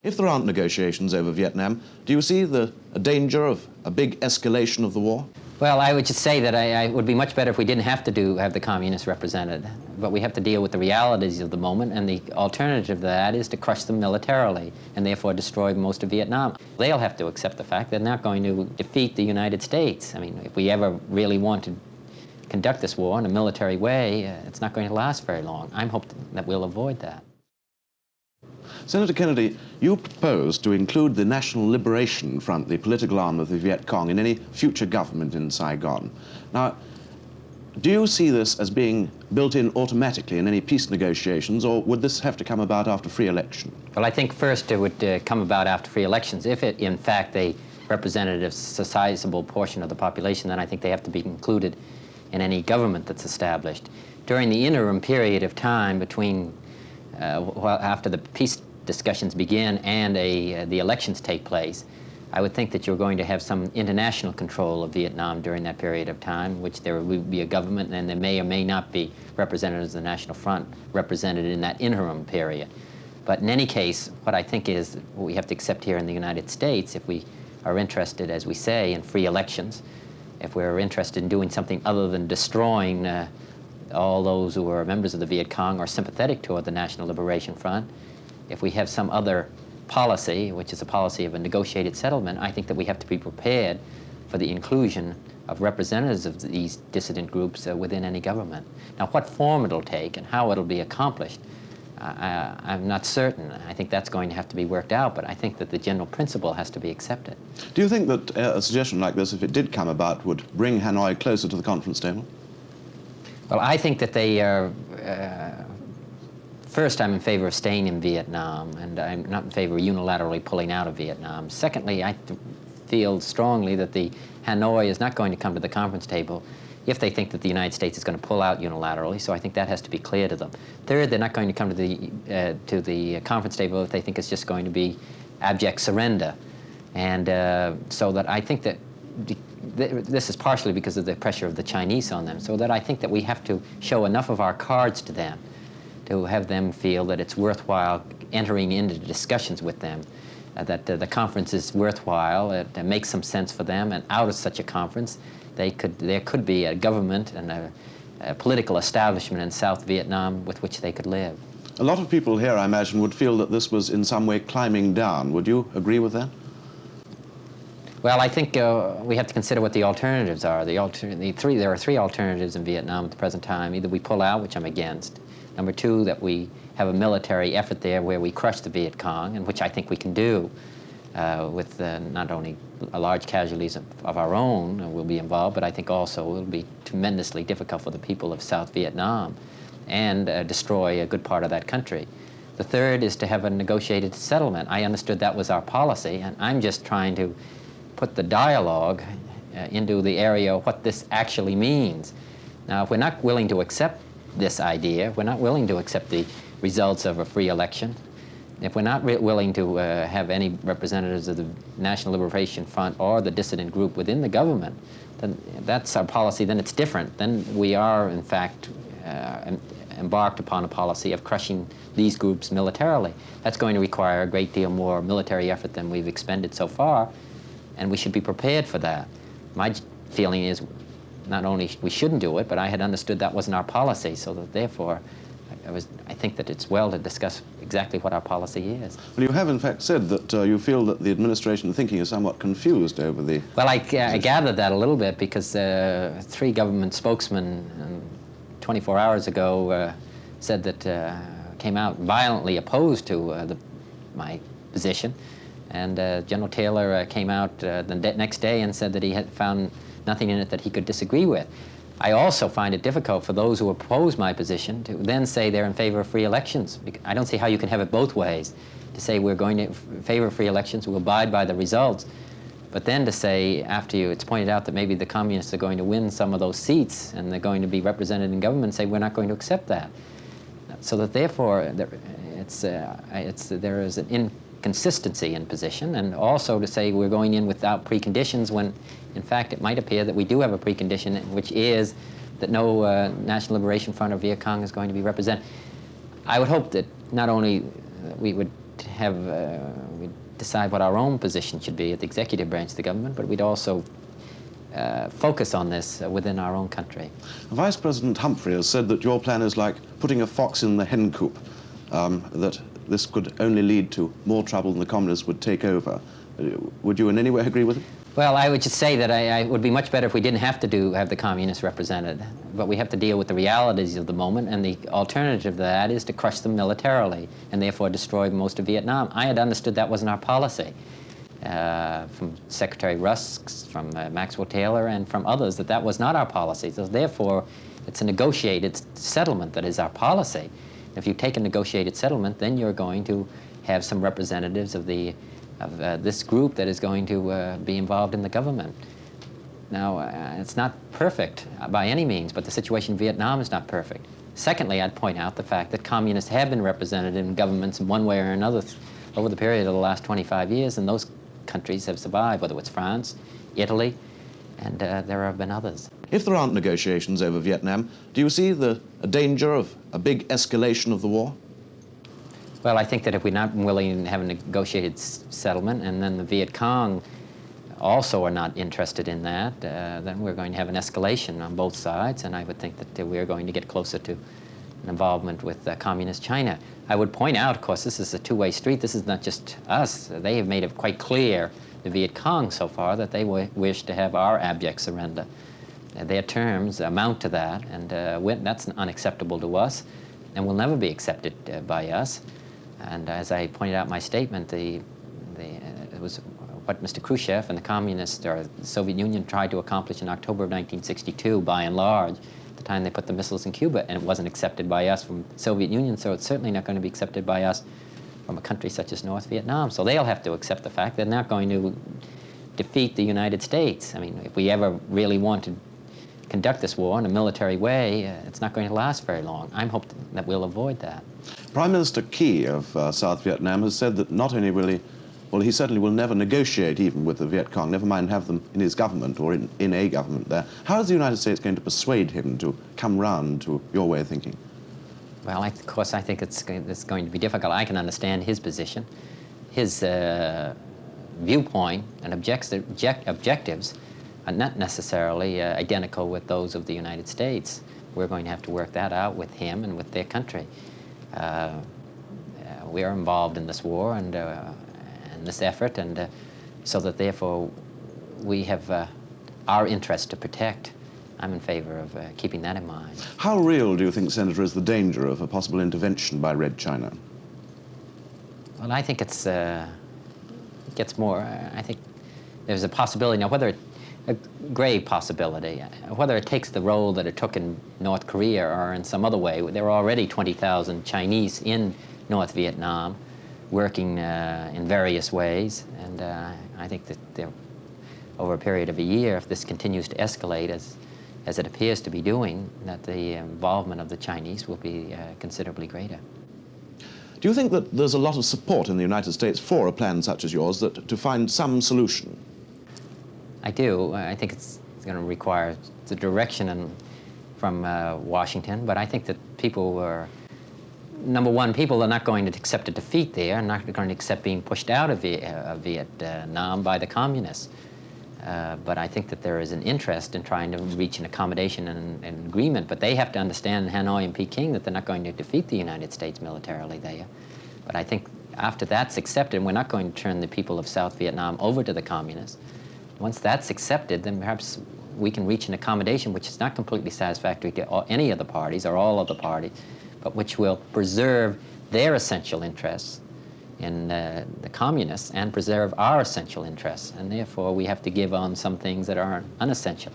If there aren't negotiations over Vietnam, do you see a danger of a big escalation of the war? Well, I would just say that it would be much better if we didn't have to have the communists represented. But we have to deal with the realities of the moment, and the alternative to that is to crush them militarily and therefore destroy most of Vietnam. They'll have to accept the fact they're not going to defeat the United States. I mean, if we ever really want to conduct this war in a military way, it's not going to last very long. I'm hoping that we'll avoid that. Senator Kennedy, you proposed to include the National Liberation Front, the political arm of the Viet Cong, in any future government in Saigon. Now, do you see this as being built in automatically in any peace negotiations, or would this have to come about after free election? Well, I think first it would come about after free elections. If it, in fact, they represented a sizable portion of the population, then I think they have to be included in any government that's established. During the interim period of time between after the peace discussions begin and the elections take place, I would think that you're going to have some international control of Vietnam during that period of time, which there will be a government, and there may or may not be representatives of the National Front represented in that interim period. But in any case, what I think is what we have to accept here in the United States, if we are interested, as we say, in free elections, if we're interested in doing something other than destroying all those who are members of the Viet Cong or sympathetic toward the National Liberation Front, if we have some other policy, which is a policy of a negotiated settlement, I think that we have to be prepared for the inclusion of representatives of these dissident groups within any government. Now, what form it'll take and how it'll be accomplished, I'm not certain. I think that's going to have to be worked out, but I think that the general principle has to be accepted. Do you think that a suggestion like this, if it did come about, would bring Hanoi closer to the conference table? Well, I think that they are... First, I'm in favor of staying in Vietnam, and I'm not in favor of unilaterally pulling out of Vietnam. Secondly, I feel strongly that the Hanoi is not going to come to the conference table if they think that the United States is going to pull out unilaterally, so I think that has to be clear to them. Third, they're not going to come to the conference table if they think it's just going to be abject surrender. And so that I think that this is partially because of the pressure of the Chinese on them, so that I think that we have to show enough of our cards to them to have them feel that it's worthwhile entering into discussions with them, that the conference is worthwhile, it makes some sense for them, and out of such a conference, there could be a government and a political establishment in South Vietnam with which they could live. A lot of people here, I imagine, would feel that this was in some way climbing down. Would you agree with that? Well, I think we have to consider what the alternatives are. There are three alternatives in Vietnam at the present time. Either we pull out, which I'm against. Number two, that we have a military effort there where we crush the Viet Cong, and which I think we can do with not only a large casualties of our own will be involved, but I think also it will be tremendously difficult for the people of South Vietnam and destroy a good part of that country. The third is to have a negotiated settlement. I understood that was our policy, and I'm just trying to put the dialogue into the area of what this actually means. Now, if we're not willing to accept this idea, if we're not willing to accept the results of a free election, if we're not willing to have any representatives of the National Liberation Front or the dissident group within the government, then that's our policy, then it's different. Then we are, in fact, embarked upon a policy of crushing these groups militarily. That's going to require a great deal more military effort than we've expended so far, and we should be prepared for that. My feeling is not only we shouldn't do it, but I had understood that wasn't our policy, so that therefore I think that it's well to discuss exactly what our policy is. Well, you have in fact said that you feel that the administration thinking is somewhat confused over the... Well, I gathered that a little bit because three government spokesmen 24 hours ago said that, came out violently opposed to my position. And General Taylor came out the next day and said that he had found nothing in it that he could disagree with. I also find it difficult for those who oppose my position to then say they're in favor of free elections. I don't see how you can have it both ways. To say we're going to favor free elections, we'll abide by the results, but then to say after it's pointed out that maybe the communists are going to win some of those seats and they're going to be represented in government, say we're not going to accept that. So that therefore there is an inconsistency in position, and also to say we're going in without preconditions when in fact it might appear that we do have a precondition, which is that no National Liberation Front or Viet Cong is going to be represented. I would hope that not only we would we'd decide what our own position should be at the executive branch of the government, but we'd also focus on this within our own country. Vice President Humphrey has said that your plan is like putting a fox in the hen coop, that this could only lead to more trouble than the communists would take over. Would you in any way agree with him? Well, I would just say that it would be much better if we didn't have to have the communists represented. But we have to deal with the realities of the moment, and the alternative to that is to crush them militarily and therefore destroy most of Vietnam. I had understood that wasn't our policy. From Secretary Rusk, from Maxwell Taylor, and from others, that was not our policy. So therefore, it's a negotiated settlement that is our policy. If you take a negotiated settlement, then you're going to have some representatives of this group that is going to be involved in the government. Now, it's not perfect by any means, but the situation in Vietnam is not perfect. Secondly, I'd point out the fact that communists have been represented in governments in one way or another over the period of the last 25 years, and those countries have survived, whether it's France, Italy, and there have been others. If there aren't negotiations over Vietnam, do you see a danger of a big escalation of the war? Well, I think that if we're not willing to have a negotiated settlement, and then the Viet Cong also are not interested in that, then we're going to have an escalation on both sides, and I would think that we're going to get closer to an involvement with communist China. I would point out, of course, this is a two-way street. This is not just us. They have made it quite clear, the Viet Cong so far, that they wish to have our abject surrender. Their terms amount to that, and that's unacceptable to us and will never be accepted by us. And as I pointed out in my statement, it was what Mr. Khrushchev and the communists, or the Soviet Union, tried to accomplish in October of 1962, by and large, at the time they put the missiles in Cuba, and it wasn't accepted by us from the Soviet Union, so it's certainly not going to be accepted by us from a country such as North Vietnam. So they'll have to accept the fact they're not going to defeat the United States. I mean, if we ever really want to conduct this war in a military way, it's not going to last very long. I'm hoping that we'll avoid that. Prime Minister Key of South Vietnam has said that not only will he certainly will never negotiate even with the Viet Cong, never mind have them in his government or in a government there. How is the United States going to persuade him to come round to your way of thinking? Well, of course, I think it's going to be difficult. I can understand his position. His viewpoint and objectives are not necessarily identical with those of the United States. We're going to have to work that out with him and with their country. We are involved in this war and this effort, and so that therefore we have our interest to protect. I'm in favor of keeping that in mind. How real do you think, Senator, is the danger of a possible intervention by Red China? Well, I think it gets more. I think there's a possibility now, a grave possibility, whether it takes the role that it took in North Korea or in some other way. There are already 20,000 Chinese in North Vietnam working in various ways, and I think that over a period of a year, if this continues to escalate as it appears to be doing, that the involvement of the Chinese will be considerably greater. Do you think that there's a lot of support in the United States for a plan such as yours to find some solution? I do. I think it's going to require the direction from Washington, but I think that people are, number one, people are not going to accept a defeat there, not going to accept being pushed out of Vietnam by the communists. But I think that there is an interest in trying to reach an accommodation and agreement, but they have to understand in Hanoi and Peking that they're not going to defeat the United States militarily there. But I think after that's accepted, we're not going to turn the people of South Vietnam over to the communists. Once that's accepted, then perhaps we can reach an accommodation which is not completely satisfactory to any of the parties or all of the parties, but which will preserve their essential interests in the communists and preserve our essential interests. And therefore, we have to give on some things that are unessential.